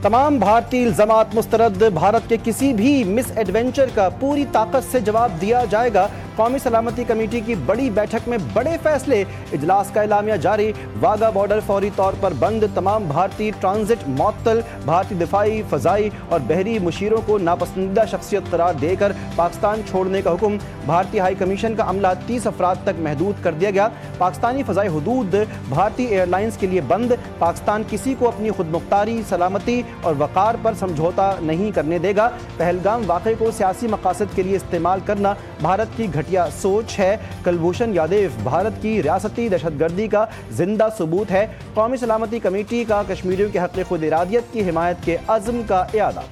तमाम भारतीय इल्जामात मुस्तरद। भारत के किसी भी मिस एडवेंचर का पूरी ताकत से जवाब दिया जाएगा। कौमी सलामती कमेटी की बड़ी बैठक में बड़े फैसले। इजलास का एलामिया जारी। वाघा बॉर्डर फौरी तौर पर बंद। तमाम भारतीय ट्रांजिट मअतल। भारतीय दिफाई, फजाई और बहरी मुशीरों को नापसंदीदा शख्सियत करार देकर पाकिस्तान छोड़ने का हुक्म। भारतीय हाई कमीशन का अमला 30 अफराद तक महदूद कर दिया गया। पाकिस्तानी फजाई हुदूद भारतीय एयरलाइंस के लिए बंद। पाकिस्तान किसी को अपनी खुदमुख्तारी, सलामती और वक़ार पर समझौता नहीं करने देगा। पहलगाम वाक़े को सियासी मकासद के लिए इस्तेमाल करना भारत की घटिया सोच है। कुलभूषण यादव भारत की रियासती दहशतगर्दी का जिंदा सबूत है। कौमी सलामती कमेटी का कश्मीरियों के हक़ खुद इरादियत की हिमायत के अज़्म का इआदा।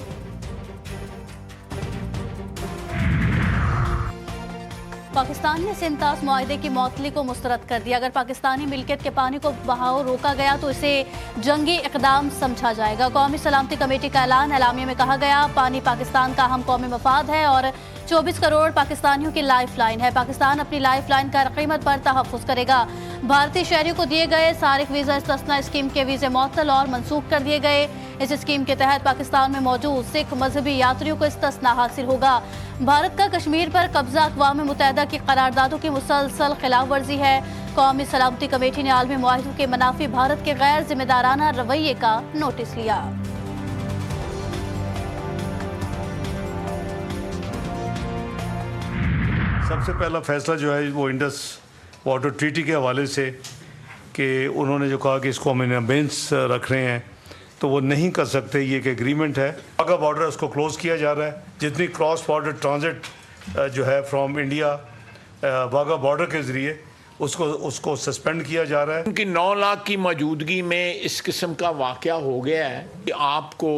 पाकिस्तान ने सिंतास मुआहदे की मअतली को मुस्तरद कर दिया। अगर पाकिस्तानी मिल्कियत के पानी को बहाव रोका गया तो इसे जंगी इक़दाम समझा जाएगा। कौमी सलामती कमेटी का ऐलान। एलामिया में कहा गया, पानी पाकिस्तान का अहम कौमी मफाद है और 24 करोड़ पाकिस्तानियों की लाइफ लाइन है। पाकिस्तान अपनी लाइफ लाइन का कीमत पर तहफ़्फ़ुज़ करेगा। भारतीय शहरियों को दिए गए सारिक वीज़ा इस्तिस्ना स्कीम के वीज़े मुअत्तल और मनसूख कर दिए गए। इस स्कीम के तहत पाकिस्तान में मौजूद सिख मजहबी यात्रियों को इस्तिस्ना हासिल होगा। भारत का कश्मीर पर कब्जा अक़वाम मुत्तहिदा की करारदादों की मुसलसल खिलाफ वर्जी है। कौमी सलामती कमेटी ने आलमी मुआहिदों के मनाफी भारत के गैर जिम्मेदाराना रवैये का नोटिस लिया। सबसे पहला फैसला जो है वो इंडस वाटर ट्रीटी के हवाले से कि उन्होंने जो कहा कि इसको हम अबेंस रख रहे हैं तो वो नहीं कर सकते। ये एक एग्रीमेंट है। वाघा बॉर्डर उसको क्लोज़ किया जा रहा है। जितनी क्रॉस बॉर्डर ट्रांजिट जो है फ्रॉम इंडिया वाघा बॉर्डर के ज़रिए उसको सस्पेंड किया जा रहा है। उनकी 9 लाख की मौजूदगी में इस किस्म का वाक़या हो गया है कि आपको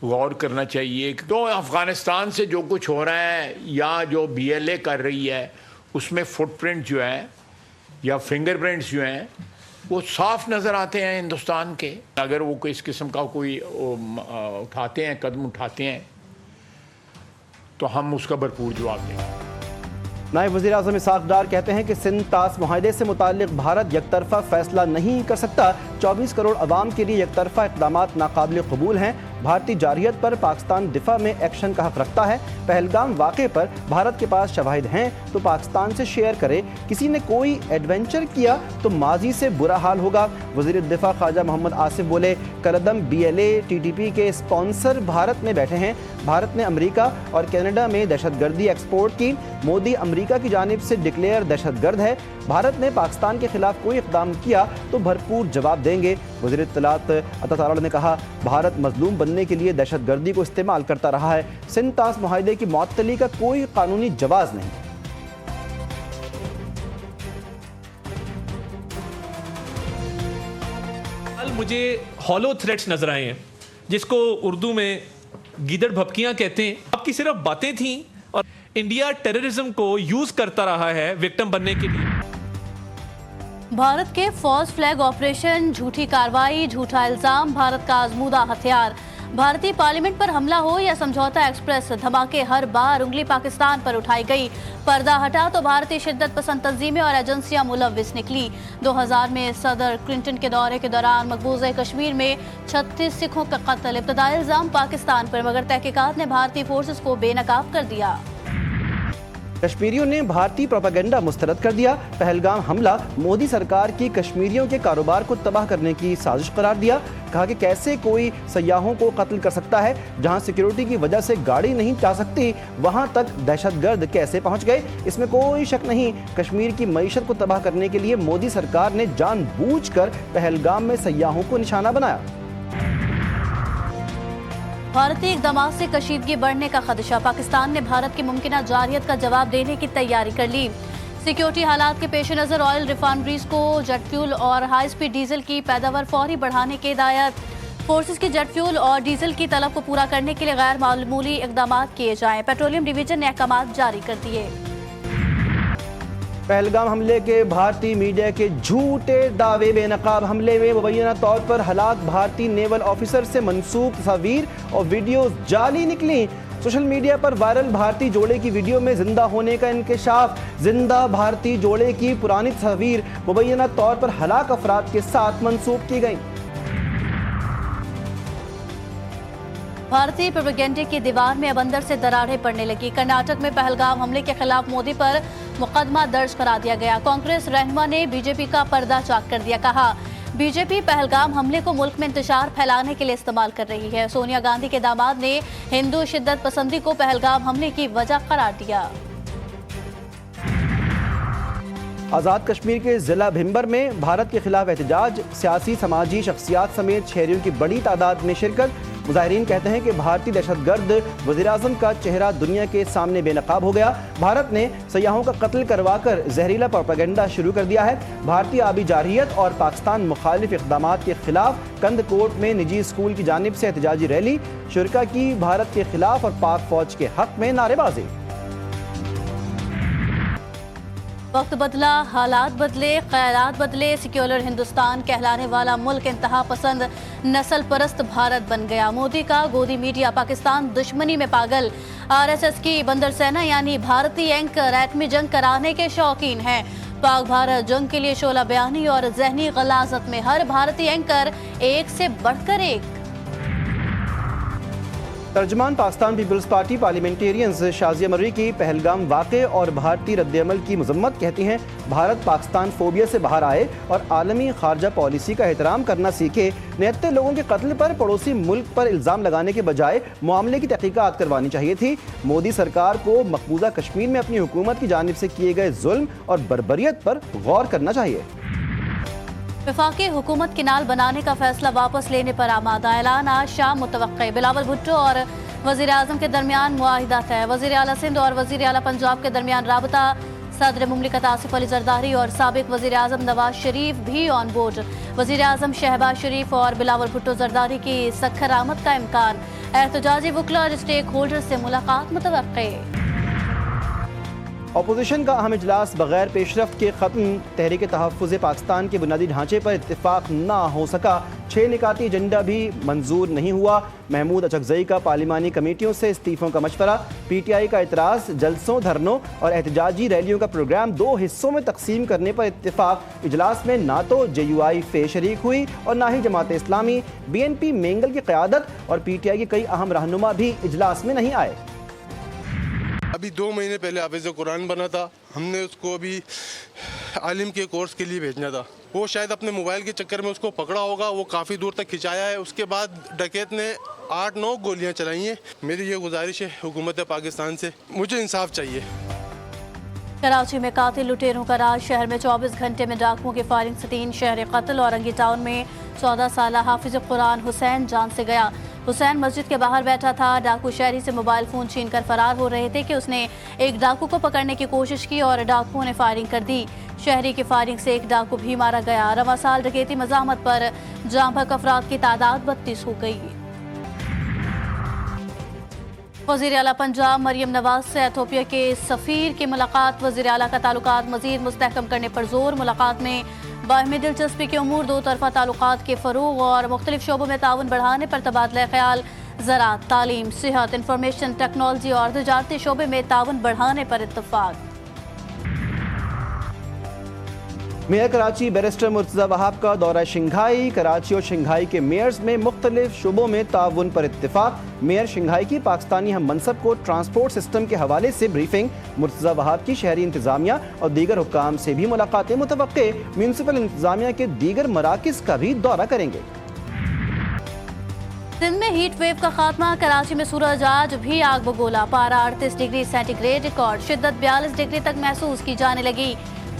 गौर करना चाहिए। तो अफ़गानिस्तान से जो कुछ हो रहा है या जो BLA कर रही है उसमें फुटप्रिंट जो है या फिंगरप्रिंट्स जो हैं वो साफ नज़र आते हैं हिंदुस्तान के। अगर वो इस किस्म का कोई उठाते हैं, कदम उठाते हैं तो हम उसका भरपूर जवाब देंगे। नायब वज़ीर आज़म इसहाक़ डार कहते हैं कि सिंतास मुआहदे से मुताल्लिक़ भारत यकतरफ़ा फ़ैसला नहीं कर सकता। 24 करोड़ अवाम के लिए यकतरफ़ा इक़दामात नाक़ाबिल क़बूल हैं। भारतीय जारियत पर पाकिस्तान दिफा में एक्शन का हक़ रखता है। पहलगाम वाक़े पर भारत के पास शवाहिद हैं तो पाकिस्तान से शेयर करे। किसी ने कोई एडवेंचर किया तो माजी से बुरा हाल होगा। वज़ीर दिफा ख्वाजा मोहम्मद आसिफ बोले, करदम BLA TTP के स्पॉन्सर भारत में बैठे हैं। भारत ने अमरीका और कनाडा में दहशतगर्दी एक्सपोर्ट की। मोदी अमरीका की जानिब से डिक्लेयर दहशतगर्द है। भारत ने पाकिस्तान के खिलाफ कोई इक़दाम किया तो भरपूर जवाब देंगे। वज़ीर इत्तलात अता तारड़ ने कहा, भारत मजलूम बनने के लिए दहशतगर्दी को इस्तेमाल करता रहा है। सिंतास मुआहदे की मुअत्तली का कोई कानूनी जवाज़ नहीं। कल मुझे हॉलो थ्रेट्स नजर आए हैं जिसको उर्दू में गीदड़ भपकियां कहते हैं। आपकी सिर्फ बातें थीं और इंडिया टेररिज्म को यूज करता रहा है विक्टिम बनने के लिए। भारत के फॉल्स फ्लैग ऑपरेशन, झूठी कार्रवाई, झूठा इल्जाम, भारत का आजमूदा हथियार। भारतीय पार्लियामेंट पर हमला हो या समझौता एक्सप्रेस, धमाके हर बार उंगली पाकिस्तान पर उठाई गई। पर्दा हटा तो भारतीय शिद्दत पसंद तंजीमें और एजेंसियां मुलव्विस निकली। 2000 में सदर क्लिंटन के दौरे के दौरान मकबूजा कश्मीर में 36 सिखों का कत्ल। इब्तदाई इल्जाम पाकिस्तान पर, मगर तहकीकात ने भारतीय फोर्सेस को बेनकाब कर दिया। कश्मीरियों ने भारतीय प्रोपेगेंडा मुस्तरद कर दिया। पहलगाम हमला मोदी सरकार की कश्मीरियों के कारोबार को तबाह करने की साजिश करार दिया। कहा कि कैसे कोई सयाहों को कत्ल कर सकता है। जहां सिक्योरिटी की वजह से गाड़ी नहीं जा सकती वहां तक दहशतगर्द कैसे पहुंच गए, इसमें कोई शक नहीं। कश्मीर की मईशत को तबाह करने के लिए मोदी सरकार ने जानबूझकर पहलगाम में सयाहों को निशाना बनाया। भारतीय इक़दाम से कशीदगी बढ़ने का खदशा। पाकिस्तान ने भारत की मुमकिना जारियत का जवाब देने की तैयारी कर ली। सिक्योरिटी हालात के पेश नज़र ऑयल रिफाइनरीज को जेट फ्यूल और हाई स्पीड डीजल की पैदावार फौरी बढ़ाने की हिदायत। फोर्सेस की जेट फ्यूल और डीजल की तलब को पूरा करने के लिए गैर मामूली इक़दाम किए जाएं। पेट्रोलियम डिवीजन ने अहकाम जारी कर दिए। पहलगाम हमले के भारतीय मीडिया के झूठे दावे। बेनकाब हमले में मुबैना तौर पर हलाक भारतीय नेवल ऑफिसर से मनसूख तस्वीर और वीडियोस जाली निकली। सोशल मीडिया पर वायरल भारतीय जोड़े की वीडियो में जिंदा होने का इंकशाफ। जिंदा भारतीय जोड़े की पुरानी तस्वीर मुबैना तौर पर हलाक अफराद के साथ मंसूब की गई। भारतीय प्रोपेगेंडे की दीवार में अब अंदर से दरारें पड़ने लगी। कर्नाटक में पहलगाम हमले के खिलाफ मोदी पर मुकदमा दर्ज करा दिया गया। कांग्रेस रहनुमा ने बीजेपी का पर्दा चाक कर दिया। कहा, बीजेपी पहलगाम हमले को मुल्क में इंतशार फैलाने के लिए इस्तेमाल कर रही है। सोनिया गांधी के दामाद ने हिंदू शिद्दत पसंदी को पहलगाम हमले की वजह करार दिया। आज़ाद कश्मीर के ज़िला भिंबर में भारत के खिलाफ एहतजाज, सियासी समाजी शख्सियात समेत शहरियों की बड़ी तादाद में शिरकत। मुजाहिरीन कहते हैं कि भारतीय दहशतगर्द वज़ीर-ए-आज़म का चेहरा दुनिया के सामने बेनकाब हो गया। भारत ने सयाहों का कत्ल करवाकर जहरीला प्रोपेगेंडा शुरू कर दिया है। भारतीय आबी जारहियत और पाकिस्तान मुखालिफ इक़दामात के खिलाफ कंदकोट में निजी स्कूल की जानिब से एहतजाजी रैली, शुरका की भारत के खिलाफ और पाक फौज के हक में नारेबाजी। वक्त बदला, हालात बदले, ख़यालात बदले, सेक्युलर हिंदुस्तान कहलाने वाला मुल्क इंतहा पसंद नस्ल परस्त भारत बन गया। मोदी का गोदी मीडिया पाकिस्तान दुश्मनी में पागल। आरएसएस की बंदर सेना यानी भारतीय एंकर एटमी जंग कराने के शौकीन हैं। पाक भारत जंग के लिए शोला बयानी और जहनी गलाजत में हर भारतीय एंकर एक से बढ़कर एक। तर्जमान Pakistan People's Party parliamentarians Shazia Marri की पहलगाम वाक़े और भारतीय रद्द-ए-अमल की मजम्मत, कहती हैं भारत पाकिस्तान फोबिया से बाहर आए और आलमी खारजा पॉलिसी का एहतराम करना सीखे। निहत्तर लोगों के कत्ल पर पड़ोसी मुल्क पर इल्ज़ाम लगाने के बजाय मामले की तहकीकात करवानी चाहिए थी। मोदी सरकार को मकबूजा कश्मीर में अपनी हुकूमत की जानिब से किए गए जुल्म और बर्बरियत पर गौर करना चाहिए। वफाकी हुकूमत किनाल बनाने का फैसला वापस लेने पर आमादा। ऐलान आज शाम मुतवक्के। बिलावल भुट्टो और वज़ीर आज़म के दरमियान मुआहिदा तय। वज़ीर आला सिंध और वज़ीर आला पंजाब के दरमियान राबता। सदर मुमलिकत आसिफ अली जरदारी और साबिक वज़ीर आज़म नवाज शरीफ भी ऑन बोर्ड। वज़ीर आज़म शहबाज शरीफ और बिलावल भुट्टो जरदारी की सख्खर आमद का इम्कान। एहतजाजी वकला और स्टेक होल्डर से मुलाकात मुतवक्के। अपोजिशन का अहम इजलास बगैर पेशरफ्त के ख़त्म। तहरीक तहफ़्फ़ुज़ पाकिस्तान के बुनियादी ढांचे पर इत्तेफाक ना हो सका। 6 निकाती एजेंडा भी मंजूर नहीं हुआ। महमूद अचकज़ई का पार्लिमानी कमेटियों से इस्तीफ़ों का मशवरा। PTI का एतराज़, जलसों, धरनों और एहतजाजी रैलियों का प्रोग्राम 2 हिस्सों में तकसीम करने पर इत्तेफाक। इजलास में ना तो JUI फे शरीक हुई और ना ही जमात इस्लामी। BNP मेंगल की क़यादत और PTI के कई अहम रहनुमा भी इजलास में नहीं आए। अभी 2 महीने पहले हाफिज़ कुरान बना था, हमने उसको अभी आलिम के कोर्स के लिए भेजना था। वो शायद अपने मोबाइल के चक्कर में उसको पकड़ा होगा, वो काफ़ी दूर तक खिंचाया है। उसके बाद डकैत ने 8-9 गोलियां चलाई हैं। मेरी ये गुजारिश है हुकूमत पाकिस्तान से, मुझे इंसाफ चाहिए। कराची में कातिल लुटेरों का राज। शहर में 24 घंटे में डाकुओं की फायरिंग से 3 शहर कत्ल। औरंगी टाउन में 14 साला हाफिज कुरान हुसैन जान से गया। हुसैन मस्जिद के बाहर बैठा था। डाकू शहरी से मोबाइल फ़ोन छीनकर फरार हो रहे थे कि उसने एक डाकू को पकड़ने की कोशिश की और डाकुओं ने फायरिंग कर दी। शहरी की फायरिंग से एक डाकू भी मारा गया। रवां साल डकैती मज़ाहमत पर जाँ बहक अफराद की तादाद 32 हो गई। वज़ीर आला पंजाब मरियम नवाज से एथोपिया के सफ़ीर की मुलाकात। वज़ीर आला का ताल्लुकात मज़ीद मुस्तहकम करने पर जोर। मुलाकात में बाहमी दिलचस्पी के उमूर, 2 तरफ़ा ताल्लुकात के फ़रोग़ और मुख्तलिफ शोबों में ताउन बढ़ाने पर तबादला ख्याल। ज़राअत, तालीम, सेहत, इंफॉर्मेशन टेक्नोलॉजी और तजारती शोबे में ताउन बढ़ाने पर इत्तफ़ाक़। मेयर कराची बैरिस्टर मुर्तज़ा वहाब का दौरा शंघाई। कराची और शंघाई के मेयर्स में मुख्तलिफ शोबों में ताउन पर इत्तिफाक। मेयर शंघाई की पाकिस्तानी हम मनसब को ट्रांसपोर्ट सिस्टम के हवाले से ब्रीफिंग। मुर्तज़ा वहाब की शहरी इंतजामिया और दीगर हुक्काम से भी मुलाकातें मुतवक्के। म्यूनसिपल इंतजामिया के दीगर मराकिज़ का भी दौरा करेंगे। सिंध में हीट वेव का खात्मा। कराची में सूरज आज भी आग बगोला। पारा 38 डिग्री सेंटीग्रेड रिकॉर्ड। शिद्दत 42 डिग्री तक महसूस की जाने लगी।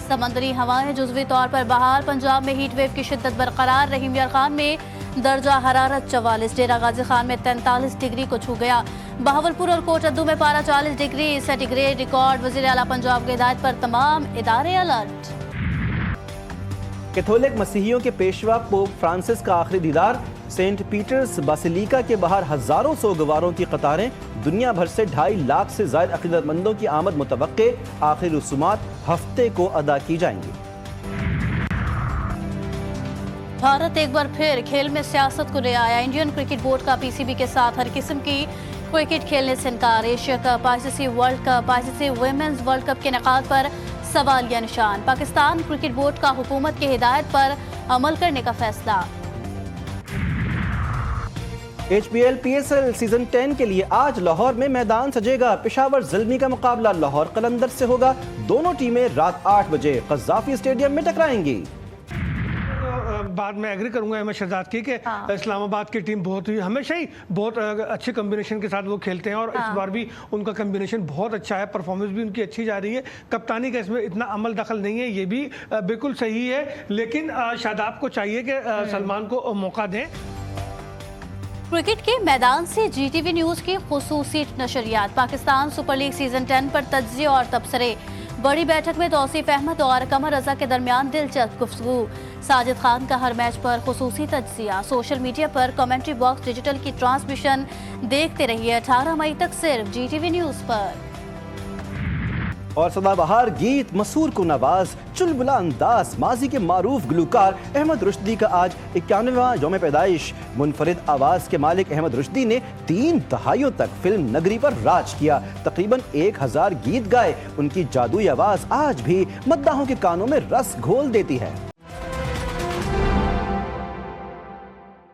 समंदरी हवाएं जुज़वी तौर पर बहाल। पंजाब में हीट वेव की शिद्दत बरकरार रही। मियार खान में दर्जा हरारत 44, डेरा गाजी खान में 43 डिग्री को छू गया। बहावलपुर और कोटद्दू में पारा 40 डिग्री सेंटीग्रेड रिकॉर्ड। वज़ीर आला पंजाब की हिदायत पर तमाम इदारे अलर्ट। कैथोलिक मसीहियों के पेशवा पोप फ्रांसिस का आखिरी दीदार। सेंट पीटर्स बासिलिका के बाहर हजारों सोगवारों की कतारें। दुनिया भर से 2.5 लाख से ज़ायद अक़ीदतमंदों की आमद मुतवक्के। आखिरी रसूमात हफ्ते को अदा की जाएंगी। भारत एक बार फिर खेल में सियासत को ले आया। इंडियन क्रिकेट बोर्ड का PCB के साथ हर किस्म की क्रिकेट खेलने से इनकार। Asia cup, ICC world cup, ICC women's world cup के इनेकाद पर सवालिया निशान। पाकिस्तान क्रिकेट बोर्ड का हुकूमत की हिदायत पर अमल करने का फैसला। HPL PSL सीजन 10 के लिए आज लाहौर में मैदान सजेगा। पेशावर ज़ल्मी का मुकाबला लाहौर कलंदर से होगा। दोनों टीमें रात 8 बजे कज़ाफ़ी स्टेडियम में टकराएंगी। बाद में एग्री करूंगा अहमद शहजाद की कि इस्लामाबाद की टीम बहुत ही हमेशा ही बहुत अच्छे कम्बिनेशन के साथ वो खेलते हैं और इस बार भी उनका कम्बिनेशन बहुत अच्छा है, परफॉर्मेंस भी उनकी अच्छी जा रही है। कप्तानी का इसमें इतना अमल दखल नहीं है, ये भी बिल्कुल सही है, लेकिन शादाब को चाहिए कि सलमान को मौका दें। क्रिकेट के मैदान से GTV न्यूज़ की खुसूसी नशरियात। पाकिस्तान सुपर लीग सीजन 10 पर तज्ज़िये और तबसरे। बड़ी बैठक में तौसीफ अहमद और कमर रजा के दरमियान दिलचस्प गुफ्तगू। साजिद खान का हर मैच पर खुसूसी तज्ज़िया। सोशल मीडिया पर कमेंट्री बॉक्स डिजिटल की ट्रांसमिशन देखते रहिए 18 मई तक सिर्फ GTV न्यूज़ पर। और सदाबहार गीत, मसूर को नवाज, चुलबुला अंदाज, माजी के मारूफ गुलकार अहमद रुश्दी का आज 91वां यौम पैदाइश। मुनफरिद आवाज़ के मालिक अहमद रुश्दी ने 3 दहाइयों तक फिल्म नगरी पर राज किया। तकरीबन 1000 गीत गाए। उनकी जादुई आवाज़ आज भी मद्दाहों के कानों में रस घोल देती है।